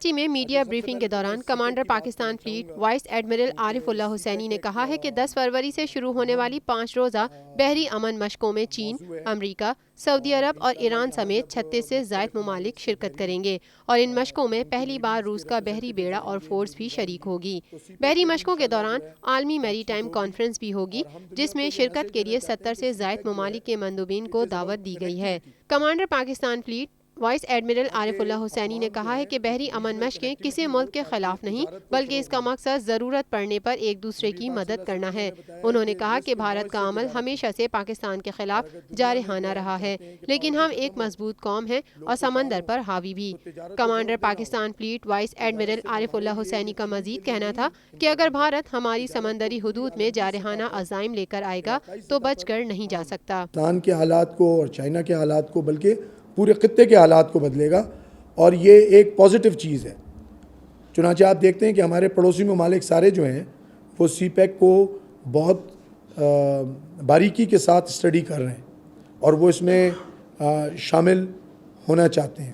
کراچی میں media briefing کے دوران commander Pakistan fleet vice admiral Arif Ullah Hussaini نے کہا ہے کہ 10 فروری سے شروع ہونے والی 5 روزہ بحری امن مشقوں میں چین، امریکہ، سعودی عرب اور ایران سمیت 36 سے زائد ممالک شرکت کریں گے اور ان مشقوں میں پہلی بار روس کا بحری بیڑا اور فورس بھی شریک ہوگی۔ بحری مشقوں کے دوران عالمی میری ٹائم کانفرنس بھی ہوگی جس میں شرکت کے لیے 70 سے زائد ممالک کے مندوبین کو دعوت دی گئی ہے۔ Commander Pakistan fleet vice admiral Arif Ullah Hussaini نے کہا ہے کہ بحری امن مشقیں کسی ملک کے خلاف نہیں بلکہ اس کا مقصد ضرورت پڑنے پر ایک دوسرے کی مدد کرنا ہے۔ انہوں نے کہا کہ بھارت کا عمل ہمیشہ سے پاکستان کے خلاف جارحانہ رہا ہے، لیکن ہم ایک مضبوط قوم ہیں اور سمندر پر حاوی بھی۔ Commander Pakistan fleet vice admiral Arif Ullah Hussaini کا مزید کہنا تھا کہ اگر بھارت ہماری سمندری حدود میں جارحانہ عزائم لے کر آئے گا تو بچ کر نہیں جا سکتا۔ پاکستان کے حالات کو اور چائنا کے حالات کو بلکہ پورے خطے کے حالات کو بدلے گا اور یہ ایک پازیٹیو چیز ہے۔ چنانچہ آپ دیکھتے ہیں کہ ہمارے پڑوسی ممالک سارے جو ہیں وہ سی پیک کو بہت باریکی کے ساتھ اسٹڈی کر رہے ہیں اور وہ اس میں شامل ہونا چاہتے ہیں۔